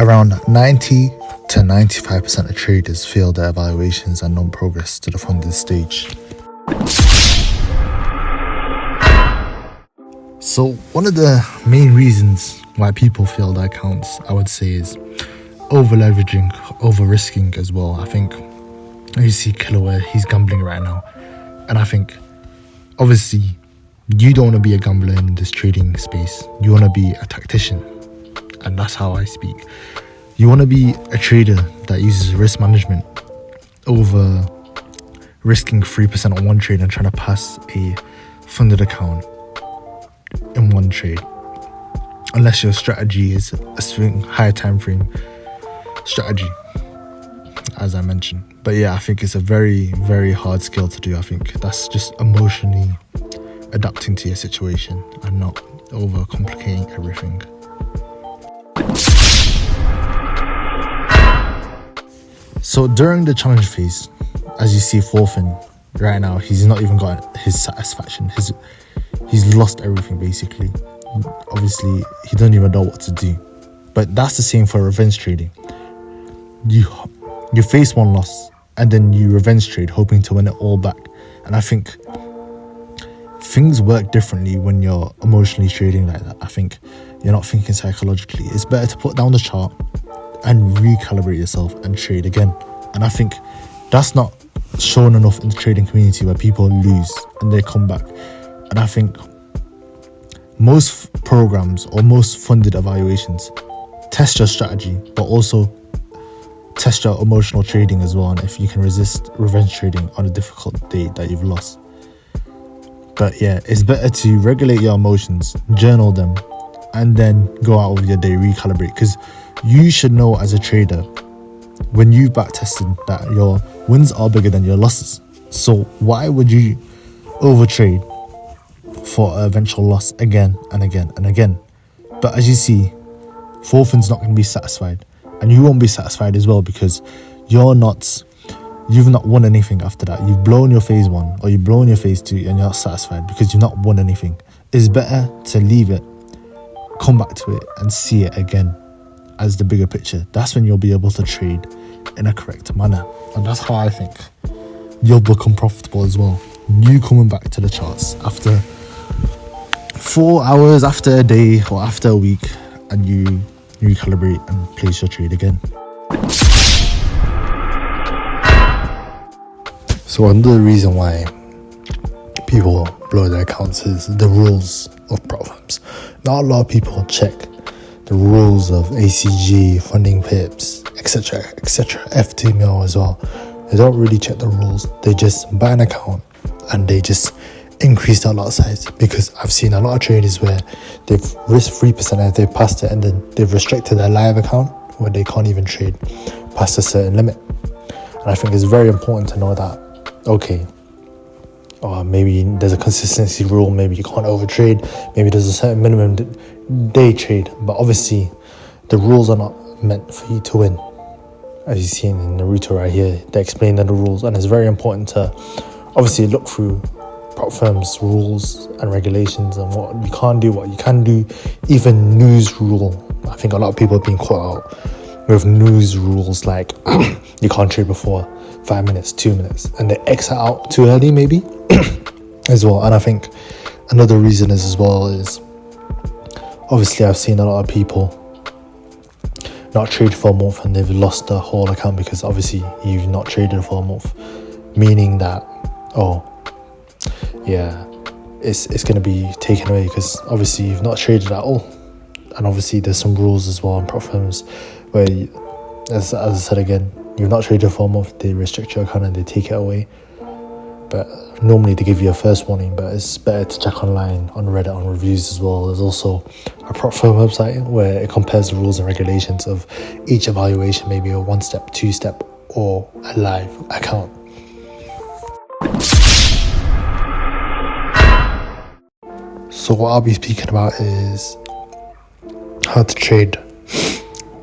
Around 90 to 95% of traders fail their evaluations and don't progress to the funded stage. So one of the main reasons why people fail their accounts, I would say, is over leveraging, over risking as well. I think you see Killer, he's gambling right now, and I think obviously you don't want to be a gambler in this trading space. You want to be a tactician, and that's how I speak. You want to be a trader that uses risk management over risking 3% on one trade and trying to pass a funded account in one trade, unless your strategy is a swing higher time frame strategy, as I mentioned. But yeah, I think it's a very, very hard skill to do. I think that's just emotionally adapting to your situation and not overcomplicating everything. So during the challenge phase, as you see Forfin right now, he's not even got his satisfaction. He's lost everything basically. Obviously, he don't even know what to do. But that's the same for revenge trading. You face one loss and then you revenge trade, hoping to win it all back. And I think things work differently when you're emotionally trading like that. I think you're not thinking psychologically. It's better to put down the chart and recalibrate yourself and trade again. And I think that's not shown enough in the trading community, where people lose and they come back. And I think most programs or most funded evaluations test your strategy, but also test your emotional trading as well, and if you can resist revenge trading on a difficult day that you've lost. But yeah, it's better to regulate your emotions, journal them, and then go out of your day, recalibrate, because you should know as a trader when you've back tested that your wins are bigger than your losses. So why would you overtrade for an eventual loss again and again and again? But as you see, Forfin's not going to be satisfied, and you won't be satisfied as well, because you've not won anything after that. You've blown your phase 1 or you've blown your phase 2 and you're not satisfied because you've not won anything. It's better to leave it, come back to it and see it again as the bigger picture. That's when you'll be able to trade in a correct manner, and that's how I think you'll become profitable as well. You coming back to the charts after 4 hours, after a day or after a week, and you recalibrate and place your trade again. So another reason why people blow their accounts is the rules of prop firms. Not a lot of people check the rules of ACG, funding pips, etc, FTML as well. They don't really check the rules. They just buy an account and they just increase their lot size, because I've seen a lot of traders where they've risked 3% and they've passed it, and then they've restricted their live account where they can't even trade past a certain limit. And I think it's very important to know that, okay, or maybe there's a consistency rule, maybe you can't overtrade, maybe there's a certain minimum day trade, but obviously the rules are not meant for you to win. As you see in Naruto right here, they explain the rules, and it's very important to obviously look through prop firms' rules and regulations and what you can't do, what you can do, even news rule. I think a lot of people have been caught out with news rules like you can't trade before 5 minutes, 2 minutes, and they exit out too early maybe as well. And I think another reason is obviously I've seen a lot of people not trade for a month and they've lost the whole account because obviously you've not traded for a month, meaning that it's going to be taken away because obviously you've not traded at all. And obviously there's some rules as well in prop firms where as I said again, you've not traded for a month, they restrict your account and they take it away. But normally they give you a first warning, but it's better to check online, on Reddit, on reviews as well. There's also a prop firm website where it compares the rules and regulations of each evaluation, maybe a 1-step, 2-step, or a live account. So what I'll be speaking about is how to trade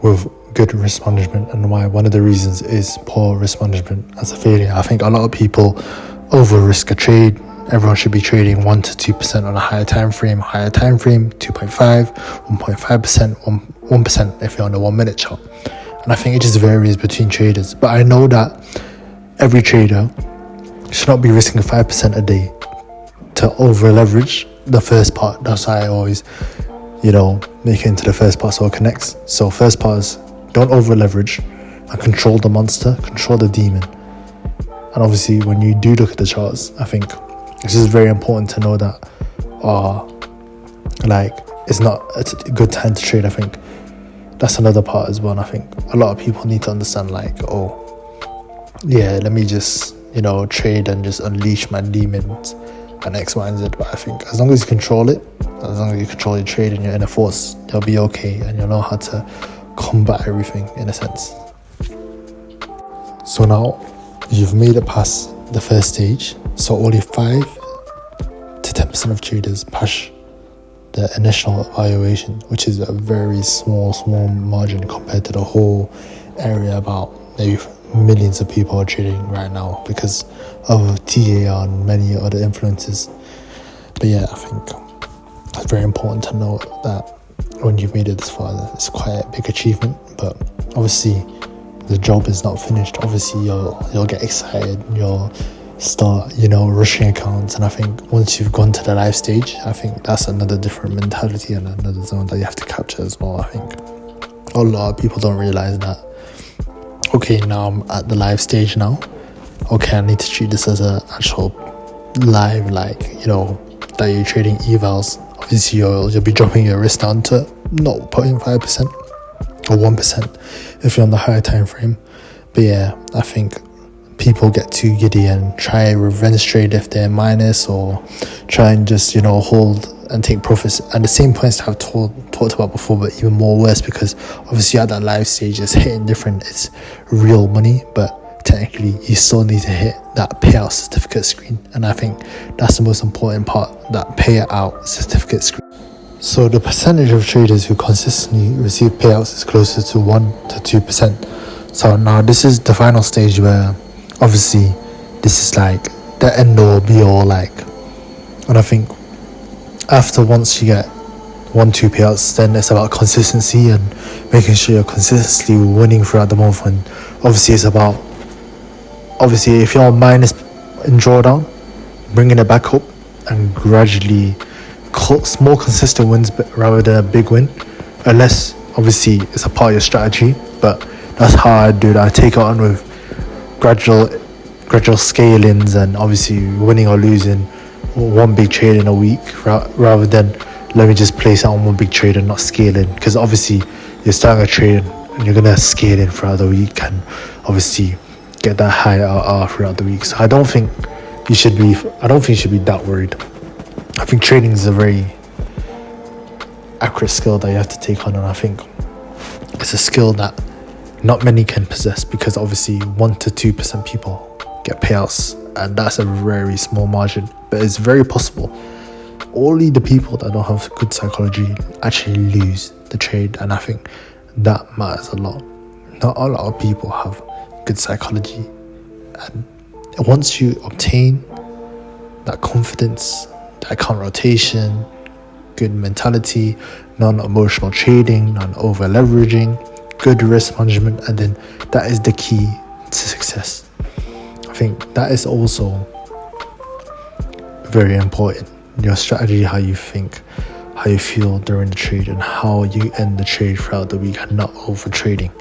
with good risk management, and why one of the reasons is poor risk management as a failure. I think a lot of people over risk a trade. Everyone should be trading 1 to 2% on a higher time frame, 2.5, 1.5%, 1% if you're on a 1 minute chart. And I think it just varies between traders. But I know that every trader should not be risking 5% a day to over leverage the first part. That's why I always, make it into the first part so it connects. So first part is don't over leverage and control the monster, control the demon. And obviously when you do look at the charts, I think it's just very important to know that it's a good time to trade. I think that's another part as well. And I think a lot of people need to understand let me just trade and just unleash my demons and X, Y, and Z. But I think as long as you control it, as long as you control your trade and your inner force, you'll be okay, and you'll know how to combat everything in a sense. So now you've made it past the first stage, so only 5 to 10% of traders pass the initial evaluation, which is a very small margin compared to the whole area. About maybe millions of people are trading right now because of TAR and many other influences. But yeah, I think it's very important to know that when you've made it this far, it's quite a big achievement. But obviously the job is not finished. Obviously you'll get excited, you'll start rushing accounts, and I think once you've gone to the live stage, I think that's another different mentality and another zone that you have to capture as well. I think a lot of people don't realize that, okay, now I'm at the live stage now, okay, I need to treat this as an actual live, that you're trading evals. Obviously you'll be dropping your risk down to 0.5% or 1% if you're on the higher time frame. But yeah, I think people get too giddy and try revenge trade if they're minus, or try and just hold and take profits. And the same points I've talked about before, but even more worse, because obviously at that live stage it's hitting different, it's real money, but technically you still need to hit that payout certificate screen. And I think that's the most important part, that payout certificate screen. So the percentage of traders who consistently receive payouts is closer to 1 to 2%. So now this is the final stage where obviously this is the end all be all, and I think once you get 1-2 payouts, then it's about consistency and making sure you're consistently winning throughout the month. And obviously it's about, if you're minus in drawdown, bringing it back up and gradually small consistent wins rather than a big win, unless obviously it's a part of your strategy. But that's how I do it. I take it on with gradual scalings, and obviously winning or losing one big trade in a week rather than let me just place out on one big trade and not scaling, because obviously you're starting a trade and you're gonna scale in throughout the week and obviously get that high RR throughout the week. So I don't think you should be that worried. I think trading is a very accurate skill that you have to take on, and I think it's a skill that not many can possess, because obviously 1 to 2% people get payouts, and that's a very small margin, but it's very possible. Only the people that don't have good psychology actually lose the trade, and I think that matters a lot. Not a lot of people have good psychology, and once you obtain that confidence, that account rotation, good mentality, non-emotional trading, non-over leveraging, good risk management, and then that is the key to success. I think that is also very important. Your strategy, how you think, how you feel during the trade, and how you end the trade throughout the week, and not over trading.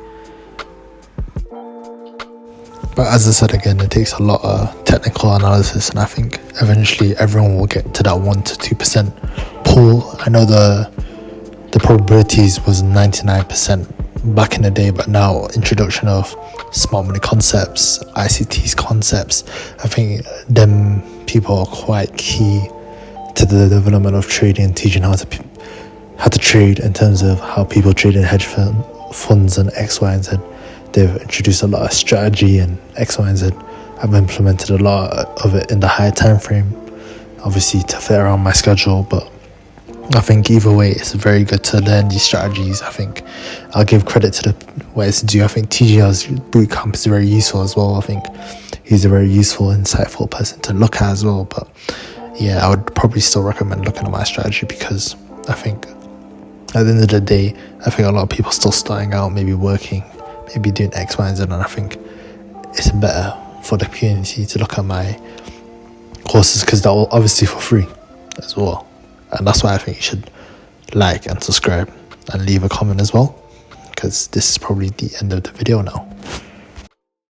But as I said again, it takes a lot of technical analysis, and I think eventually everyone will get to that 1 to 2% pool. I know the probabilities was 99% back in the day, but now introduction of smart money concepts, ICT's concepts, I think them people are quite key to the development of trading and teaching how to trade in terms of how people trade in hedge funds and X, Y, and Z. They've introduced a lot of strategy and X, Y, and Z. I've implemented a lot of it in the higher time frame, obviously to fit around my schedule. But I think either way, it's very good to learn these strategies. I think I'll give credit to what it's due. I think TGR's bootcamp is very useful as well. I think he's a very useful, insightful person to look at as well. But yeah, I would probably still recommend looking at my strategy, because I think At the end of the day, I think a lot of people still starting out, maybe working, maybe doing X, Y, and Z, and I think it's better for the community to look at my courses because they're all obviously for free as well. And that's why I think you should like and subscribe and leave a comment as well, because this is probably the end of the video now.